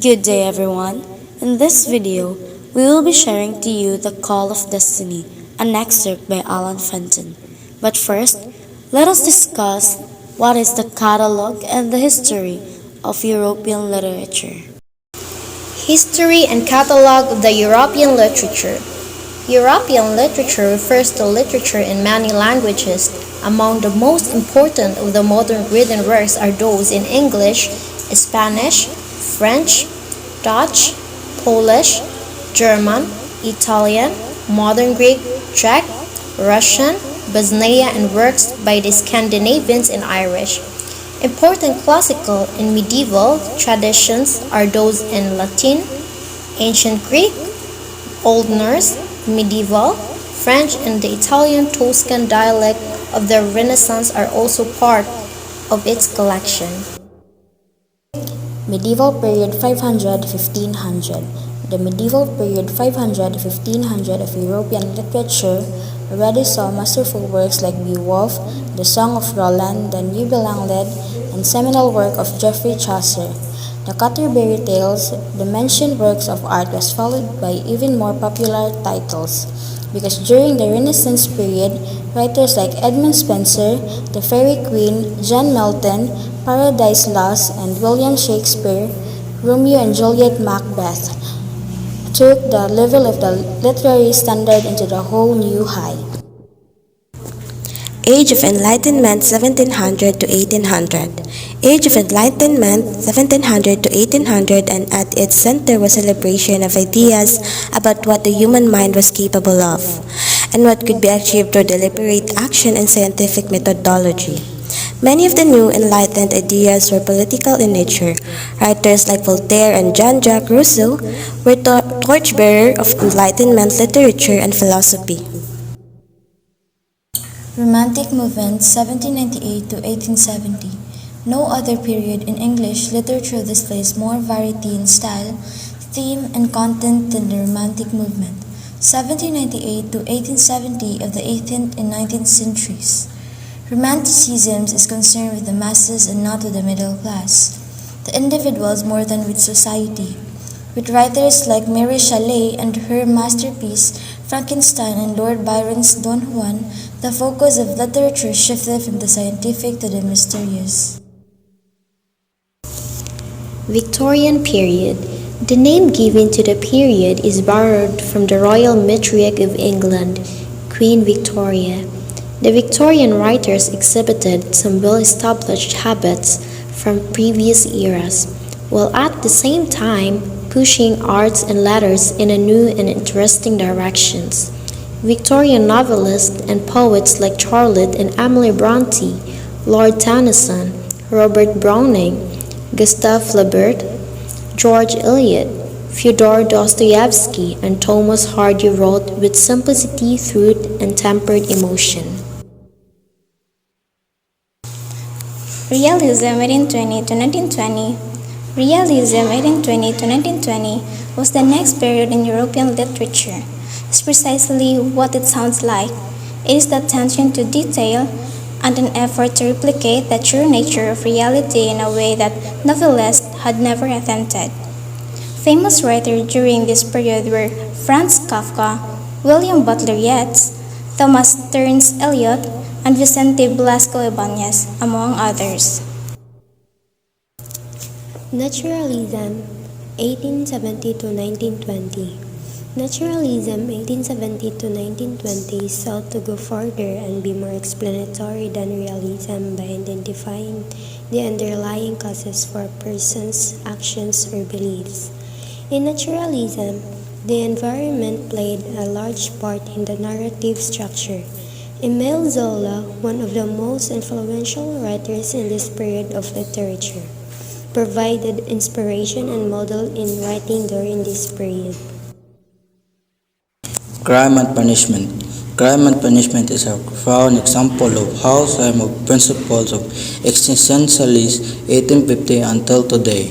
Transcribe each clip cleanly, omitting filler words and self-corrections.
Good day, everyone. In this video, we will be sharing to you The Call of Destiny, an excerpt by Fenton. But first, let us discuss what is the Catalogue and the history of European literature. History and Catalogue of the European Literature. European literature refers to literature in many languages. Among the most important of the modern written works are those in English, Spanish, French, Dutch, Polish, German, Italian, modern Greek, Czech, Russian, Bosnian, and works by the Scandinavians and Irish. Important classical and medieval traditions are those in Latin, ancient Greek, Old Norse, medieval, French, and the Italian Tuscan dialect of the Renaissance are also part of its collection. Medieval period 500–1500. The medieval period 500–1500 of European literature already saw masterful works like Beowulf, The Song of Roland, The Nibelungen, and seminal work of Geoffrey Chaucer. The Canterbury Tales, the mentioned works of art, was followed by even more popular titles, because during the Renaissance period, writers like Edmund Spenser, The Faerie Queene, John Milton, Paradise Lost, and William Shakespeare, Romeo and Juliet, Macbeth, took the level of the literary standard into the whole new height. Age of Enlightenment 1700 to 1800. Age of Enlightenment 1700 to 1800, and at its center was celebration of ideas about what the human mind was capable of and what could be achieved through deliberate action and scientific methodology. Many of the new enlightened ideas were political in nature. Writers like Voltaire and Jean-Jacques Rousseau were torchbearers of Enlightenment literature and philosophy. Romantic movement 1798 to 1870. No other period in English literature displays more variety in style, theme, and content than the Romantic movement, 1798 to 1870 of the 18th and 19th centuries. Romanticism is concerned with the masses and not with the middle class, the individuals more than with society. With writers like Mary Shelley and her masterpiece Frankenstein and Lord Byron's Don Juan, the focus of literature shifted from the scientific to the mysterious. Victorian period. The name given to the period is borrowed from the royal matriarch of England, Queen Victoria. The Victorian writers exhibited some well-established habits from previous eras, while at the same time pushing arts and letters in a new and interesting directions. Victorian novelists and poets like Charlotte and Emily Bronte, Lord Tennyson, Robert Browning, Gustave Flaubert, George Eliot, Fyodor Dostoevsky, and Thomas Hardy wrote with simplicity, truth, and tempered emotion. Realism 1820 to 1920. Realism 1820 to 1920 was the next period in European literature. It's precisely what it sounds like. It is the attention to detail and an effort to replicate the true nature of reality in a way that novelists had never attempted. Famous writers during this period were Franz Kafka, William Butler Yeats, Thomas Stearns Eliot, and Vicente Blasco Ibáñez, among others. Naturalism 1870 to 1920. Naturalism 1870 to 1920 sought to go further and be more explanatory than realism by identifying the underlying causes for persons, actions, or beliefs. In naturalism, the environment played a large part in the narrative structure. Émile Zola, one of the most influential writers in this period of literature, provided inspiration and model in writing during this period. Crime and Punishment. Crime and Punishment is a profound example of how some of principles of existentialism 1850 until today.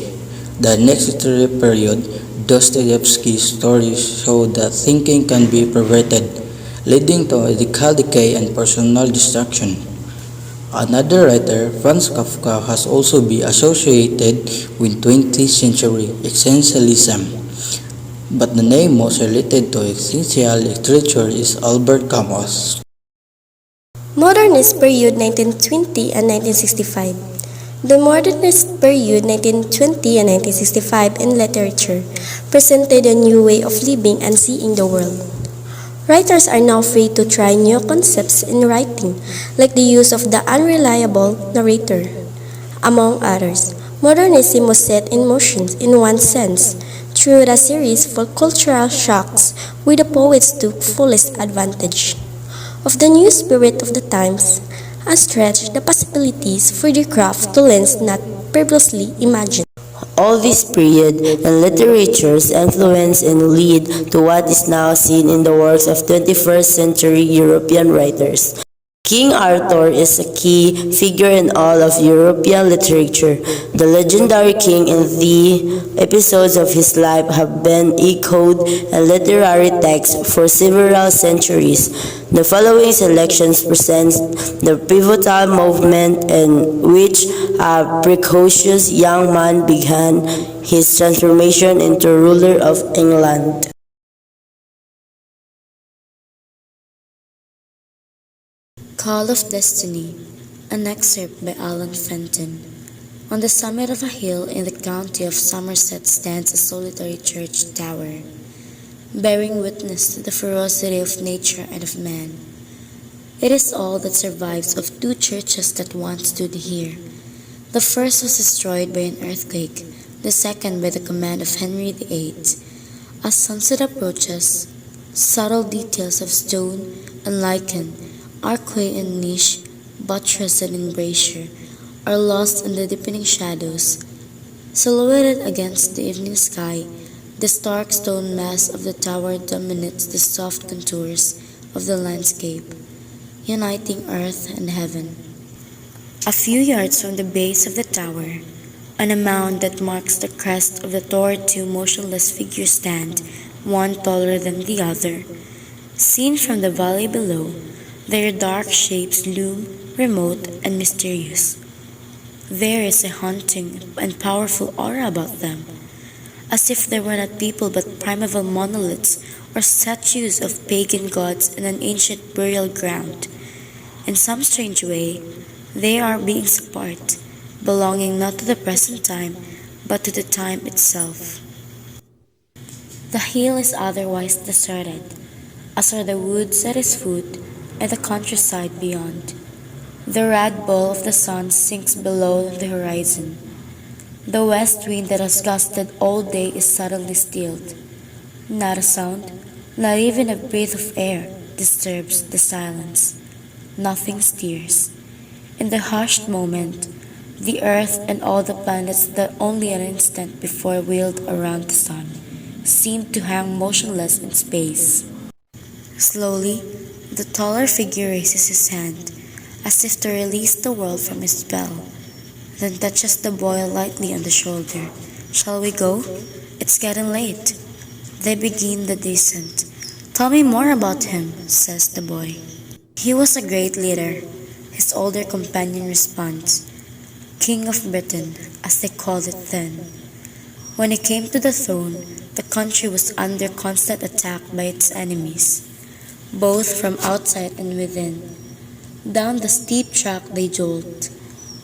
The next literary period, Dostoevsky's stories show that thinking can be perverted, leading to ethical decay and personal destruction. Another writer, Franz Kafka, has also been associated with 20th century existentialism, but the name most related to existential literature is Albert Camus. Modernist period 1920 and 1965. The modernist period 1920 and 1965 in literature presented a new way of living and seeing the world. Writers are now free to try new concepts in writing, like the use of the unreliable narrator. Among others, modernism was set in motion in one sense through a series of cultural shocks where the poets took fullest advantage of the new spirit of the times and stretched the possibilities for their craft to lengths not previously imagined. All this period and literature's influence and lead to what is now seen in the works of 21st century European writers. King Arthur is a key figure in all of European literature. The legendary king and the episodes of his life have been echoed in literary texts for several centuries. The following selections present the pivotal moment in which a precocious young man began his transformation into ruler of England. Call of Destiny, an excerpt by Alan Fenton. On the summit of a hill in the county of Somerset stands a solitary church tower, bearing witness to the ferocity of nature and of man. It is all that survives of two churches that once stood here. The first was destroyed by an earthquake, the second by the command of Henry VIII. As sunset approaches, subtle details of stone and lichen, archway and niche, buttress and embrasure, are lost in the deepening shadows. Silhouetted against the evening sky, the stark stone mass of the tower dominates the soft contours of the landscape, uniting earth and heaven. A few yards from the base of the tower, on a mound that marks the crest of the tower, two motionless figures stand, one taller than the other. Seen from the valley below, their dark shapes loom remote and mysterious. There is a haunting and powerful aura about them, as if they were not people but primeval monoliths or statues of pagan gods in an ancient burial ground. In some strange way, they are beings apart, belonging not to the present time but to the time itself. The hill is otherwise deserted, as are the woods at its foot and the countryside beyond. The red ball of the sun sinks below the horizon. The west wind that has gusted all day is suddenly stilled. Not a sound, not even a breath of air, disturbs the silence. Nothing stirs. In the hushed moment, the earth and all the planets that only an instant before wheeled around the sun seem to hang motionless in space. Slowly, the taller figure raises his hand, as if to release the world from its spell, then touches the boy lightly on the shoulder. "Shall we go? It's getting late." They begin the descent. "Tell me more about him," says the boy. "He was a great leader," his older companion responds. "King of Britain, as they called it then. When he came to the throne, the country was under constant attack by its enemies, both from outside and within. Down the steep track they jolt,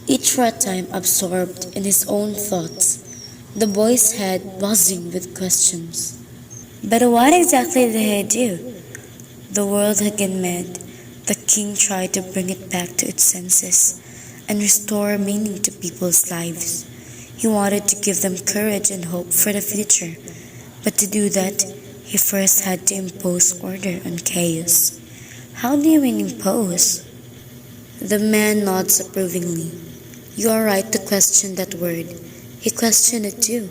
each for a time absorbed in his own thoughts, the boy's head buzzing with questions. But what exactly did he do? The world had gone mad. The king tried to bring it back to its senses and restore meaning to people's lives. He wanted to give them courage and hope for the future, but to do that, he first had to impose order on chaos." "How do you mean impose?" The man nods approvingly. "You are right to question that word. He questioned it too.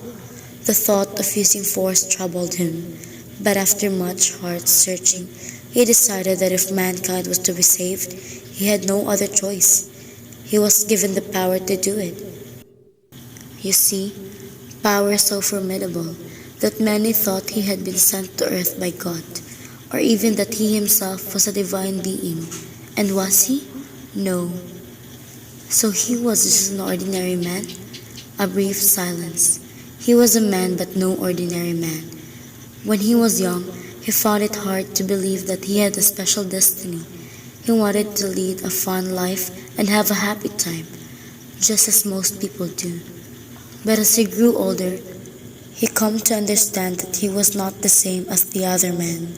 The thought of using force troubled him, but after much heart-searching, he decided that if mankind was to be saved, he had no other choice. He was given the power to do it. You see, power so formidable that many thought he had been sent to earth by God, or even that he himself was a divine being. And was he? No. So he was just an ordinary man? A brief silence. He was a man, but no ordinary man. When he was young, he found it hard to believe that he had a special destiny. He wanted to lead a fun life and have a happy time, just as most people do. But as he grew older, he came to understand that he was not the same as the other men,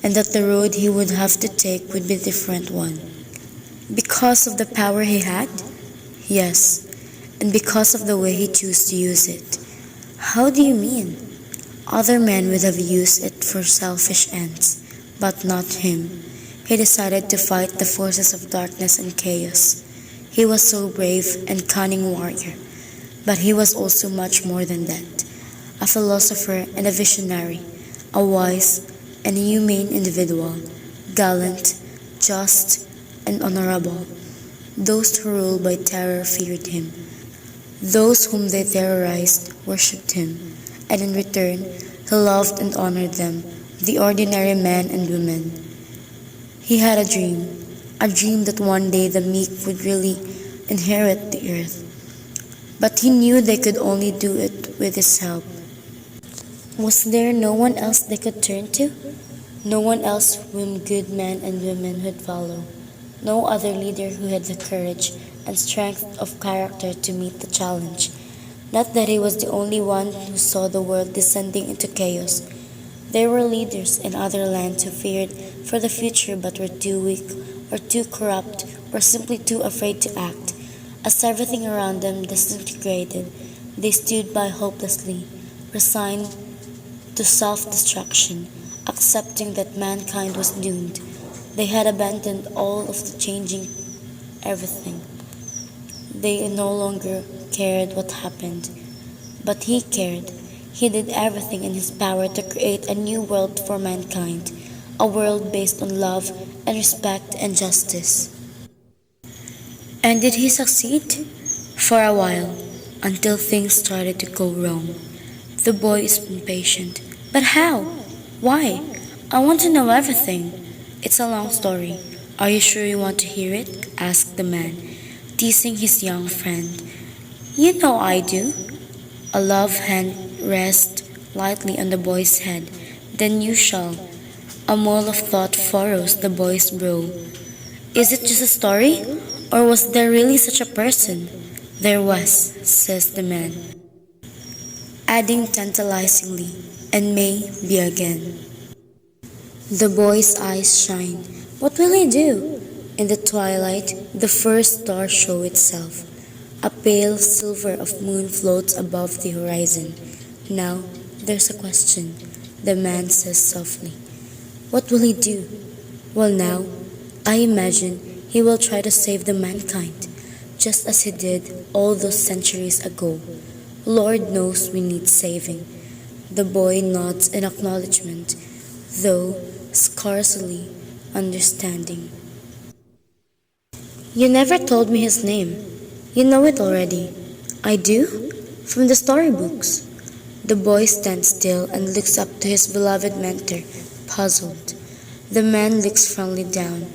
and that the road he would have to take would be a different one. Because of the power he had? Yes, and because of the way he chose to use it. How do you mean? Other men would have used it for selfish ends, but not him. He decided to fight the forces of darkness and chaos. He was so brave and cunning warrior, but he was also much more than that. A philosopher and a visionary, a wise and humane individual, gallant, just, and honorable. Those who ruled by terror feared him. Those whom they terrorized worshipped him, and in return he loved and honored them, the ordinary men and women. He had a dream that one day the meek would really inherit the earth. But he knew they could only do it with his help. Was there no one else they could turn to? No one else whom good men and women would follow? No other leader who had the courage and strength of character to meet the challenge? Not that he was the only one who saw the world descending into chaos. There were leaders in other lands who feared for the future but were too weak or too corrupt or simply too afraid to act. As everything around them disintegrated, they stood by hopelessly, resigned to self-destruction, accepting that mankind was doomed. They had abandoned all of the changing everything. They no longer cared what happened, but he cared. He did everything in his power to create a new world for mankind, a world based on love and respect and justice. And did he succeed? For a while, until things started to go wrong. The boy is impatient. But how? Why? I want to know everything. It's a long story. Are you sure you want to hear it? Asked the man, teasing his young friend. You know I do. A love hand rests lightly on the boy's head. Then you shall. A mole of thought furrows the boy's brow. Is it just a story? Or was there really such a person? There was, says the man, adding tantalizingly, and may be again. The boy's eyes shine. What will he do? In the twilight, the first star shows itself. A pale silver of moon floats above the horizon. Now, there's a question, the man says softly. What will he do? Well now, I imagine he will try to save the mankind, just as he did all those centuries ago. Lord knows we need saving. The boy nods in acknowledgement, though scarcely understanding. You never told me his name. You know it already. I do? From the storybooks. The boy stands still and looks up to his beloved mentor, puzzled. The man looks firmly down.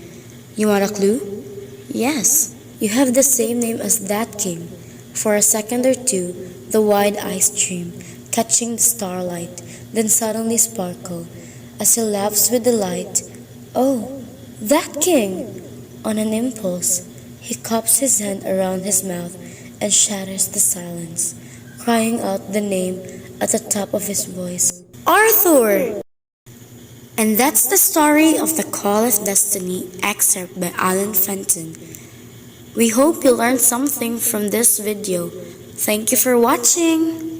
You want a clue? Yes, you have the same name as that king. For a second or two, the wide eyes stream, catching the starlight, then suddenly sparkle, as he laughs with delight. Oh, that king! On an impulse, he cups his hand around his mouth and shatters the silence, crying out the name at the top of his voice. Arthur! And that's the story of The Call of Destiny, excerpt by Fenton. We hope you learned something from this video. Thank you for watching!